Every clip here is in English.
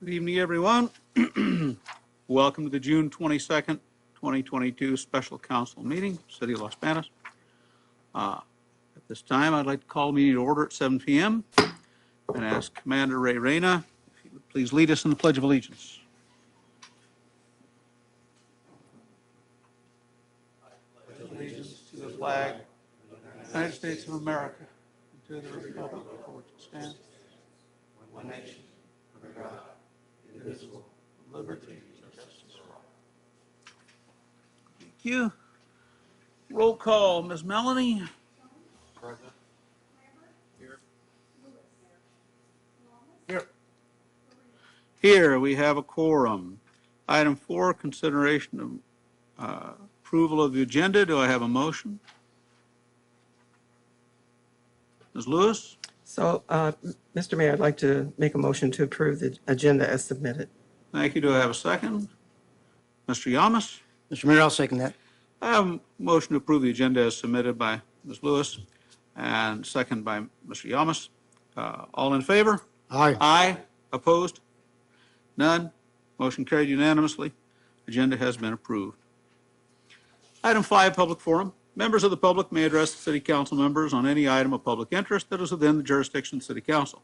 Good evening, everyone. Welcome to the June 22nd, 2022 Special Council meeting, City of Los Banos. At this time, I'd like to call the meeting to order at 7 p.m. and ask Commander Ray Reyna if he would please lead us in the Pledge of Allegiance. I pledge allegiance to the flag of the United States of America and to the republic for which it stands, one nation, under God, indivisible, with liberty and justice for all. Thank you. Roll call, Ms. Melanie. Present. Here. Here we have a quorum. Item 4, consideration of approval of the agenda. Do I have a motion? Ms. Lewis? So, Mr. Mayor, I'd like to make a motion to approve the agenda as submitted. Thank you. Do I have a second? Mr. Yamas? Mr. Mayor, I'll second that. I have a motion to approve the agenda as submitted by Ms. Lewis and second by Mr. Yamas. All in favor? Aye. Aye. Opposed? None. Motion carried unanimously. Agenda has been approved. Item 5, public forum. Members of the public may address the City Council members on any item of public interest that is within the jurisdiction of the City Council.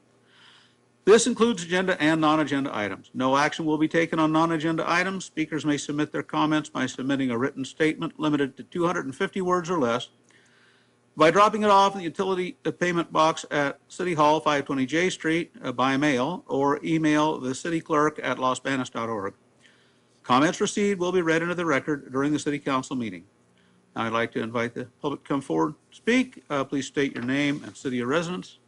This includes agenda and non-agenda items. No action will be taken on non-agenda items. Speakers may submit their comments by submitting a written statement limited to 250 words or less by dropping it off in the utility payment box at City Hall, 520 J Street by mail, or email the city clerk at losbanos.org. Comments received will be read into the record during the City Council meeting. Now I'd like to invite the public to come forward to speak. Please state your name and city of residence.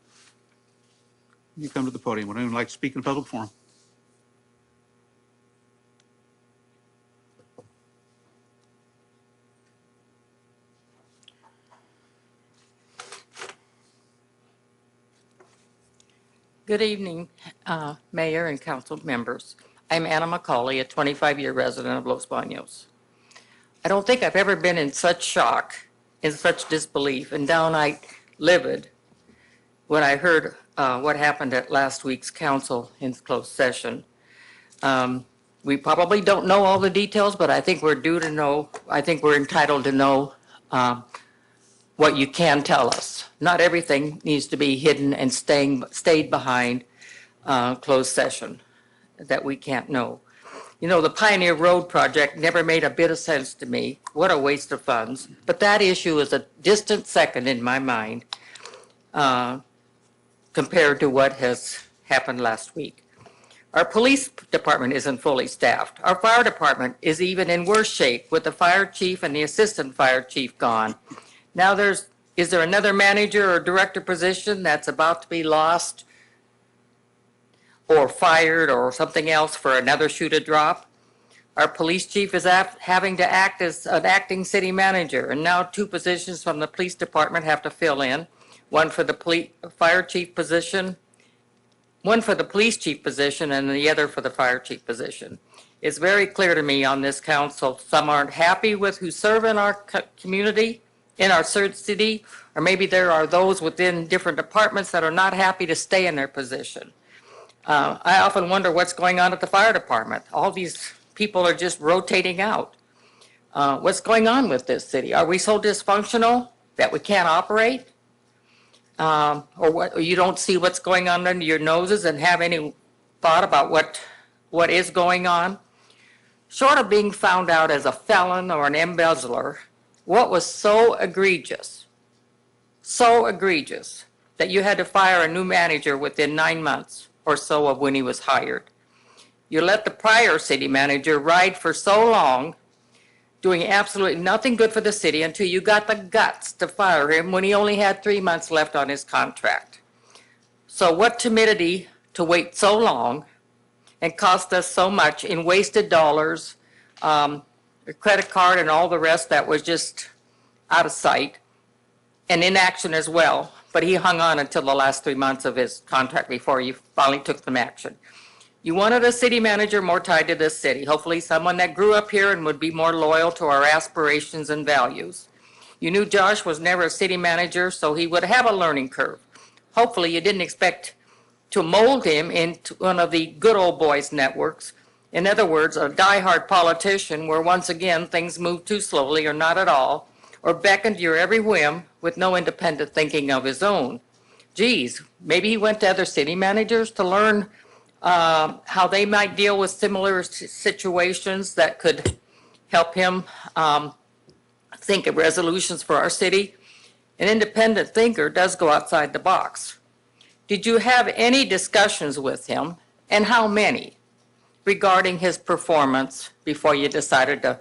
You come to the podium. Would anyone like to speak in a public forum? Good evening, Mayor and Council members. I'm Anna McCauley, a 25-year resident of Los Banos. I don't think I've ever been in such shock, in such disbelief, and downright livid when I heard what happened at last week's council in closed session. We probably don't know all the details, but I think we're due to know, I think we're entitled to know what you can tell us. Not everything needs to be hidden and stayed behind closed session that we can't know. You know, the Pioneer Road project never made a bit of sense to me. What a waste of funds. But that issue is a distant second in my mind compared to what has happened last week. Our police department isn't fully staffed. Our fire department is even in worse shape with the fire chief and the assistant fire chief gone. Now is there another manager or director position that's about to be lost or fired or something else for another shoe to drop? Our police chief is having to act as an acting city manager, and now 2 positions from the police department have to fill in, one for the fire chief position, one for the police chief position, and the other for the fire chief position. It's very clear to me on this council, some aren't happy with who serve in our community, in our city, or maybe there are those within different departments that are not happy to stay in their position. I often wonder what's going on at the fire department. All these people are just rotating out. What's going on with this city? Are we so dysfunctional that we can't operate? Or what? Or you don't see what's going on under your noses and have any thought about what is going on? Short of being found out as a felon or an embezzler, what was so egregious that you had to fire a new manager within 9 months or so of when he was hired? You let the prior city manager ride for so long, doing absolutely nothing good for the city until you got the guts to fire him when he only had 3 months left on his contract. So what timidity to wait so long and cost us so much in wasted dollars, a credit card and all the rest that was just out of sight, and inaction as well. But he hung on until the last 3 months of his contract before you finally took some action. You wanted a city manager more tied to this city, hopefully someone that grew up here and would be more loyal to our aspirations and values. You knew Josh was never a city manager, so he would have a learning curve. Hopefully you didn't expect to mold him into one of the good old boys networks. In other words, a diehard politician where once again things move too slowly or not at all, or beckon to your every whim with no independent thinking of his own. Geez, maybe he went to other city managers to learn how they might deal with similar situations that could help him think of resolutions for our city. An independent thinker does go outside the box. Did you have any discussions with him, and how many, regarding his performance before you decided to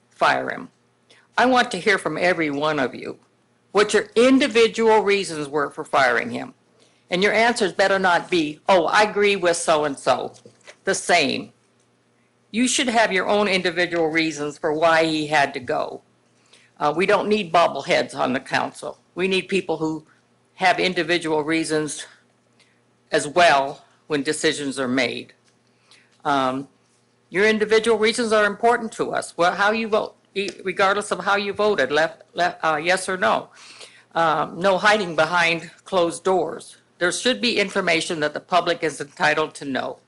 fire him? I want to hear from every one of you what your individual reasons were for firing him. And your answers better not be, oh, I agree with so-and-so, the same. You should have your own individual reasons for why he had to go. We don't need bobbleheads on the council. We need people who have individual reasons as well when decisions are made. Your individual reasons are important to us. Well, how you vote, regardless of how you voted, yes or no. No hiding behind closed doors. There should be information that the public is entitled to know.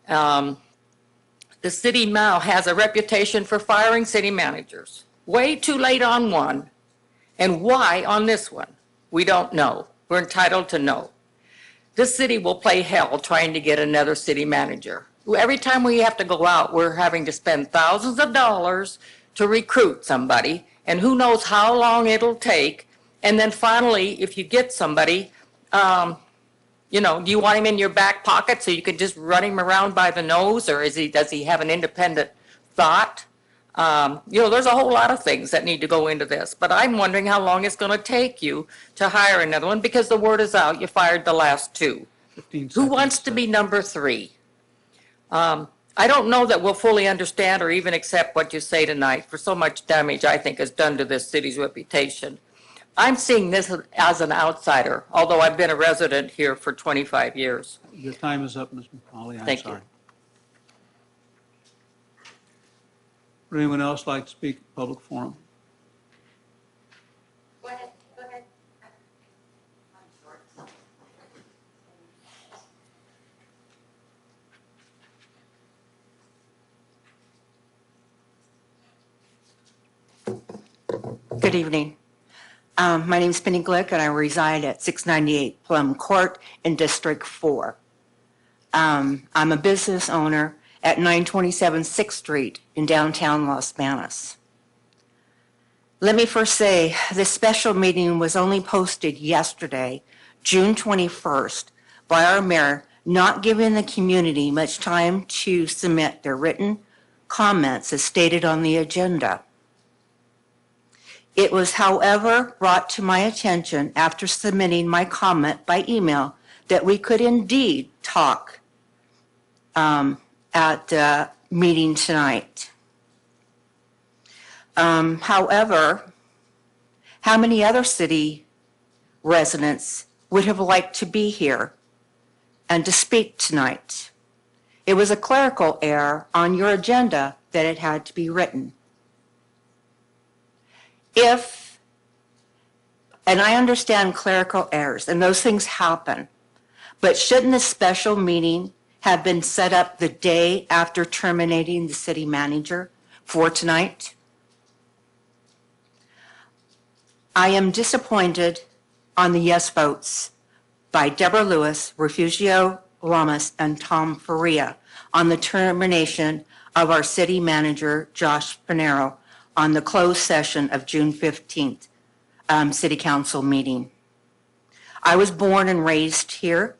The city now has a reputation for firing city managers. Way too late on one, and why on this one? We don't know. We're entitled to know. This city will play hell trying to get another city manager. Every time we have to go out, we're having to spend thousands of dollars to recruit somebody, and who knows how long it'll take. And then finally, if you get somebody, you know, do you want him in your back pocket so you can just run him around by the nose, or does he have an independent thought? You know, there's a whole lot of things that need to go into this, but I'm wondering how long it's going to take you to hire another one, because the word is out, you fired the last two. Who wants to be number three? I don't know that we'll fully understand or even accept what you say tonight, for so much damage I think is done to this city's reputation. I'm seeing this as an outsider, although I've been a resident here for 25 years. Your time is up, Ms. McCauley. Thank I'm sorry. you. Would anyone else like to speak at public forum? Go ahead. Go ahead. Good evening. My name is Penny Glick, and I reside at 698 Plum Court in District 4. I'm a business owner at 927 6th Street in downtown Los Banos. Let me first say this special meeting was only posted yesterday, June 21st, by our mayor, not giving the community much time to submit their written comments as stated on the agenda. It was, however, brought to my attention after submitting my comment by email that we could indeed talk at the meeting tonight. However, how many other city residents would have liked to be here and to speak tonight? It was a clerical error on your agenda that it had to be written. And I understand clerical errors, and those things happen, but shouldn't this special meeting have been set up the day after terminating the city manager for tonight? I am disappointed on the yes votes by Deborah Lewis, Refugio Lamas, and Tom Faria on the termination of our city manager, Josh Pinero, on the closed session of June 15th city council meeting. I was born and raised here,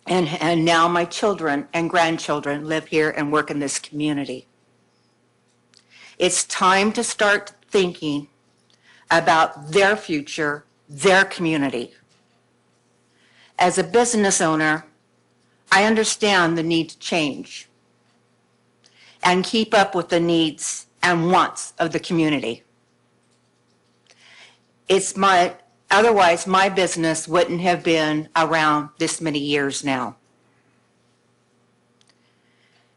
and now my children and grandchildren live here and work in this community. It's time to start thinking about their future, their community. As a business owner, I understand the need to change and keep up with the needs and wants of the community. Otherwise my business wouldn't have been around this many years now.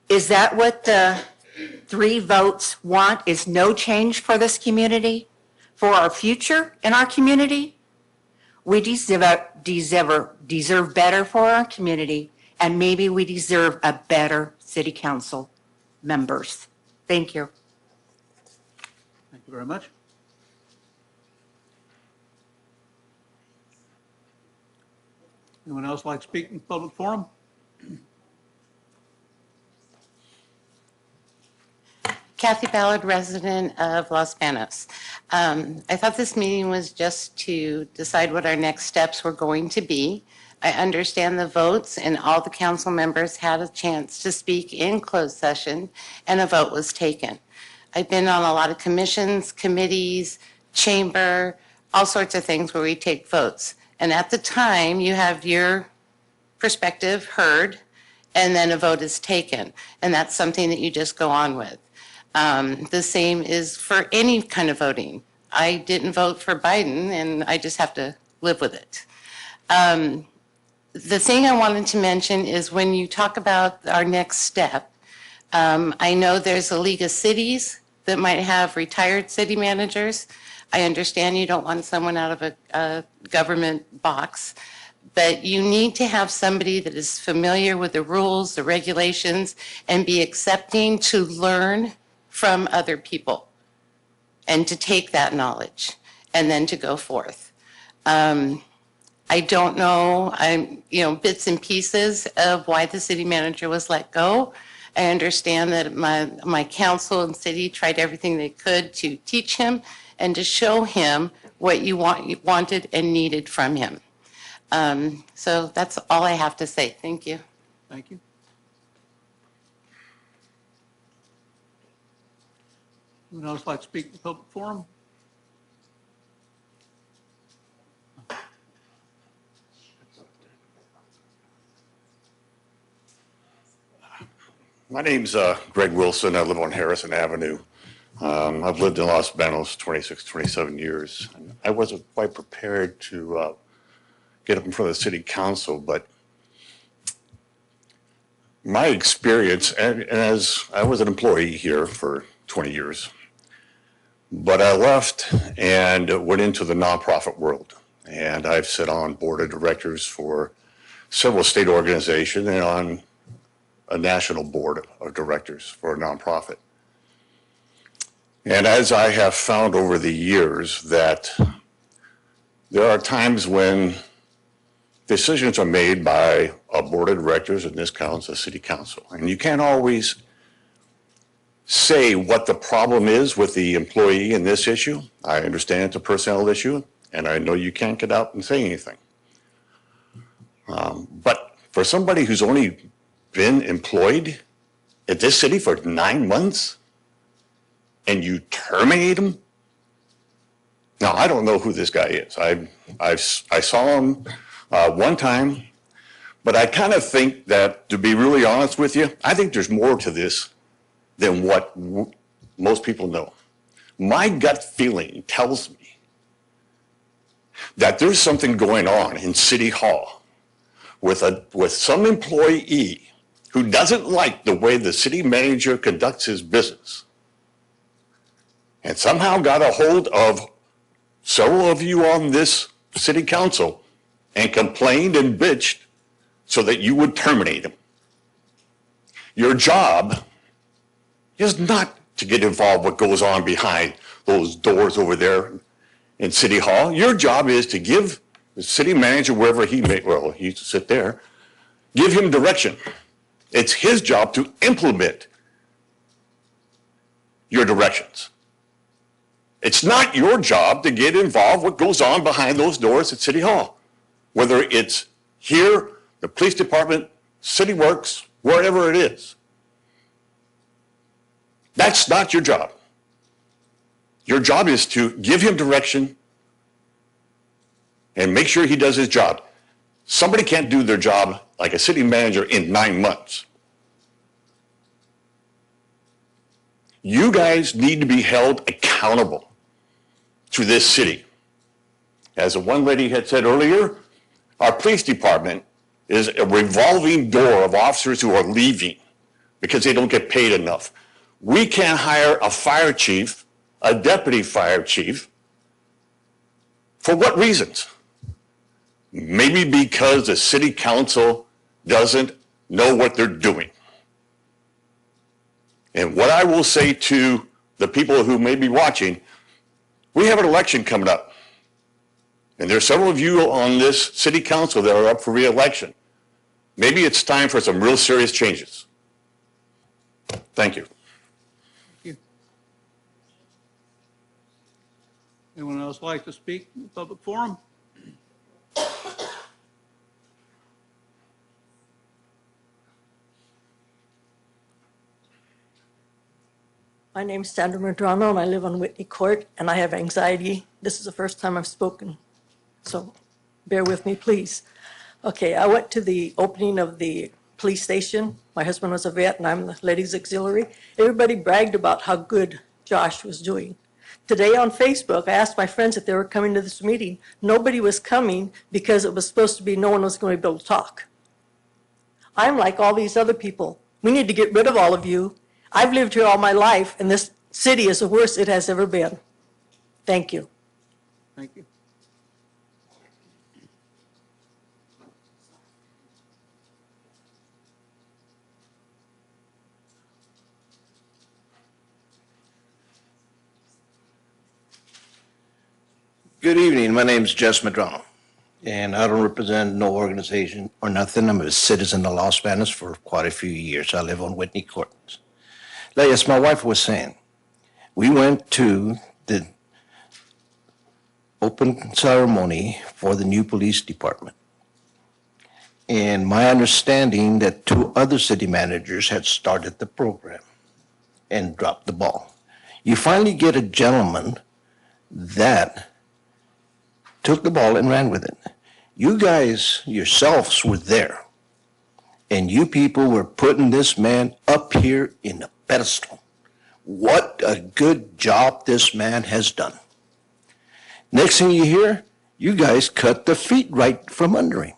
Is that what the 3 votes want, is no change for this community, for our future in our community? We deserve better for our community, and maybe we deserve a better city council members. Thank you. Thank you very much. Anyone else like to speak in public forum? Kathy Ballard, resident of Los Banos. I thought this meeting was just to decide what our next steps were going to be. I understand the votes, and all the council members had a chance to speak in closed session, and a vote was taken. I've been on a lot of commissions, committees, chamber, all sorts of things where we take votes. And at the time, you have your perspective heard, and then a vote is taken. And that's something that you just go on with. The same is for any kind of voting. I didn't vote for Biden, and I just have to live with it. The thing I wanted to mention is when you talk about our next step, I know there's a League of Cities that might have retired city managers. I understand you don't want someone out of a government box, but you need to have somebody that is familiar with the rules, the regulations, and be accepting to learn from other people and to take that knowledge and then to go forth. I don't know, bits and pieces of why the city manager was let go. I understand that my council and city tried everything they could to teach him and to show him what you wanted and needed from him. So that's all I have to say. Thank you. Thank you. Anyone else like to speak in the public forum? My name's Greg Wilson. I live on Harrison Avenue. I've lived in Los Banos 26, 27 years. I wasn't quite prepared to get up in front of the city council, but my experience, and as I was an employee here for 20 years, but I left and went into the nonprofit world. And I've sat on board of directors for several state organizations and on a national board of directors for a nonprofit. And as I have found over the years that there are times when decisions are made by a board of directors, in this council, a city council, and you can't always say what the problem is with the employee in this issue. I understand it's a personnel issue, and I know you can't get out and say anything. But for somebody who's only been employed at this city for 9 months, and you terminate him? Now, I don't know who this guy is. I saw him one time, but I kind of think that, to be really honest with you, I think there's more to this than what most people know. My gut feeling tells me that there's something going on in City Hall with some employee who doesn't like the way the city manager conducts his business, and somehow got a hold of several of you on this city council and complained and bitched so that you would terminate him. Your job is not to get involved what goes on behind those doors over there in City Hall. Your job is to give the city manager, wherever he used to sit there, give him direction. It's his job to implement your directions. It's not your job to get involved what goes on behind those doors at City Hall, whether it's here, the police department, City Works, wherever it is. That's not your job. Your job is to give him direction and make sure he does his job. Somebody can't do their job like a city manager in 9 months. You guys need to be held accountable to this city. As one lady had said earlier, our police department is a revolving door of officers who are leaving because they don't get paid enough. We can't hire a fire chief, a deputy fire chief. For what reasons? Maybe because the city council doesn't know what they're doing. And what I will say to the people who may be watching, we have an election coming up. And there's several of you on this city council that are up for re-election. Maybe it's time for some real serious changes. Thank you. Anyone else like to speak in the public forum? My name's Sandra Medrano, and I live on Whitney Court, and I have anxiety. This is the first time I've spoken, so bear with me, please. Okay, I went to the opening of the police station. My husband was a vet, and I'm the ladies auxiliary. Everybody bragged about how good Josh was doing. Today on Facebook, I asked my friends if they were coming to this meeting. Nobody was coming because it was supposed to be no one was going to be able to talk. I'm like all these other people. We need to get rid of all of you. I've lived here all my life, and this city is the worst it has ever been. Thank you. Thank you. Good evening. My name is Jess Medrano, and I don't represent no organization or nothing. I'm a citizen of Los Banos for quite a few years. I live on Whitney Court. Like as my wife was saying, we went to the open ceremony for the new police department. And my understanding that 2 other city managers had started the program and dropped the ball. You finally get a gentleman that took the ball and ran with it. You guys yourselves were there, and you people were putting this man up here in a pedestal. What a good job this man has done. Next thing you hear, you guys cut the feet right from under him.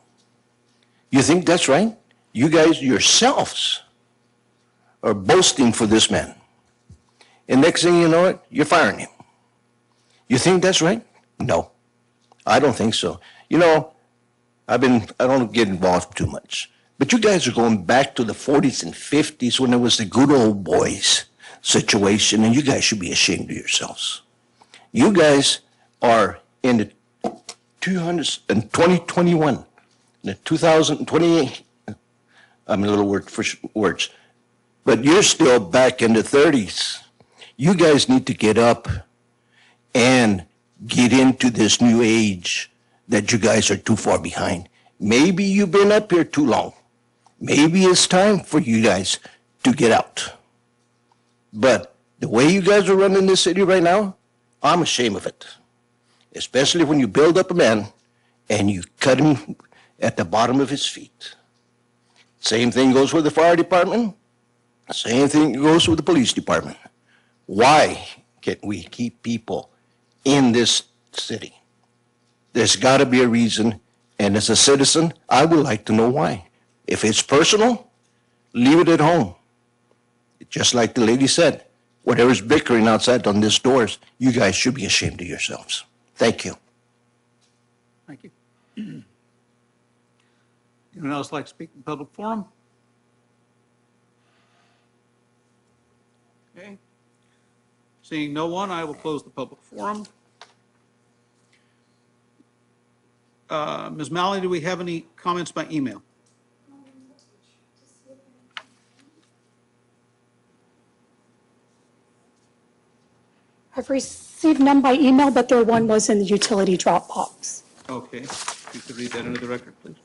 You think that's right? You guys yourselves are boasting for this man. And next thing you know it, you're firing him. You think that's right? No. I don't think so. You know, I don't get involved too much. But you guys are going back to the 40s and 50s when it was the good old boys situation, and you guys should be ashamed of yourselves. You guys are in the 2021, the 2028. I'm a little word for words. But you're still back in the 30s. You guys need to get up and get into this new age that you guys are too far behind. Maybe you've been up here too long. Maybe it's time for you guys to get out. But the way you guys are running this city right now, I'm ashamed of it. Especially when you build up a man and you cut him at the bottom of his feet. Same thing goes with the fire department. Same thing goes with the police department. Why can't we keep people in this city? There's got to be a reason, and as a citizen, I would like to know why. If it's personal, leave it at home. Just like the lady said, whatever's bickering outside on these doors, you guys should be ashamed of yourselves. Thank you. Thank you. Anyone else like to speak in public forum? Okay. Seeing no one, I will close the public forum. Ms. Malley, do we have any comments by email? I've received none by email, but there one was in the utility drop box. Okay. If you could read that into the record, please.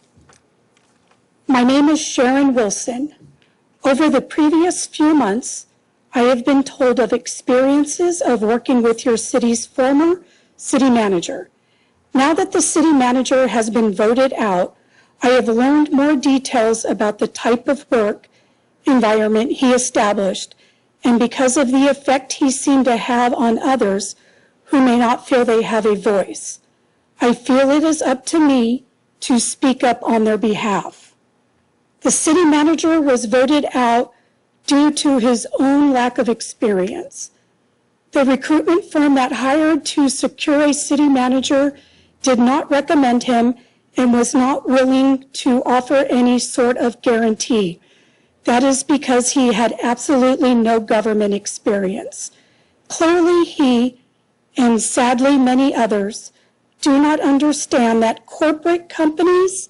My name is Sharon Wilson. Over the previous few months, I have been told of experiences of working with your city's former city manager. Now that the city manager has been voted out, I have learned more details about the type of work environment he established, and because of the effect he seemed to have on others who may not feel they have a voice, I feel it is up to me to speak up on their behalf. The city manager was voted out due to his own lack of experience. The recruitment firm that hired to secure a city manager did not recommend him and was not willing to offer any sort of guarantee. That is because he had absolutely no government experience. Clearly, he, and sadly many others, do not understand that corporate companies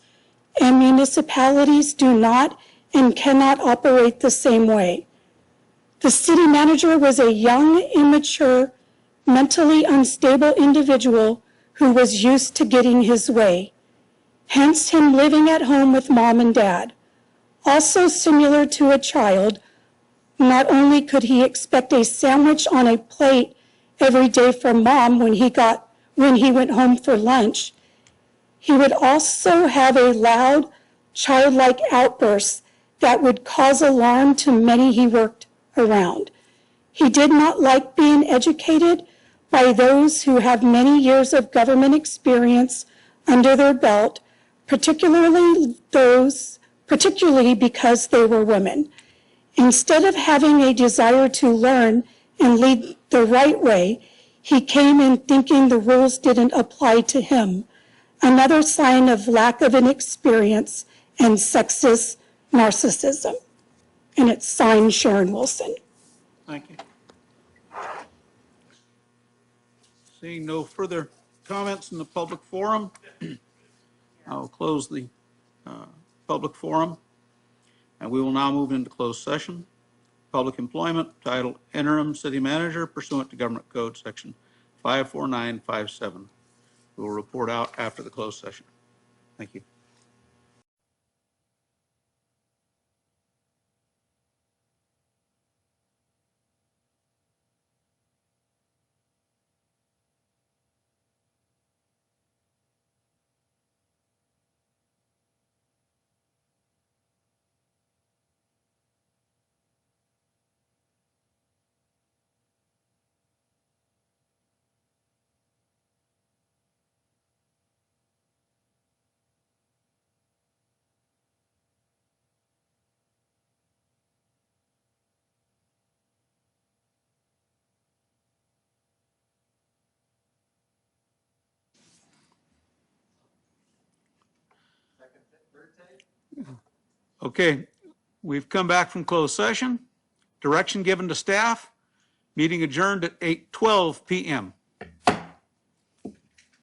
and municipalities do not and cannot operate the same way. The city manager was a young, immature, mentally unstable individual who was used to getting his way, hence him living at home with mom and dad. Also similar to a child, not only could he expect a sandwich on a plate every day from mom when he went home for lunch, he would also have a loud, childlike outburst that would cause alarm to many he worked around. He did not like being educated by those who have many years of government experience under their belt, particularly because they were women. Instead of having a desire to learn and lead the right way, he came in thinking the rules didn't apply to him. Another sign of lack of an experience and sexist narcissism. And it's signed Sharon Wilson. Thank you. Seeing no further comments in the public forum, I'll close the public forum, and we will now move into closed session. Public employment, titled Interim City Manager, pursuant to Government Code Section 54957. We will report out after the closed session. Thank you. Okay, we've come back from closed session. Direction given to staff. Meeting adjourned at 8:12 p.m.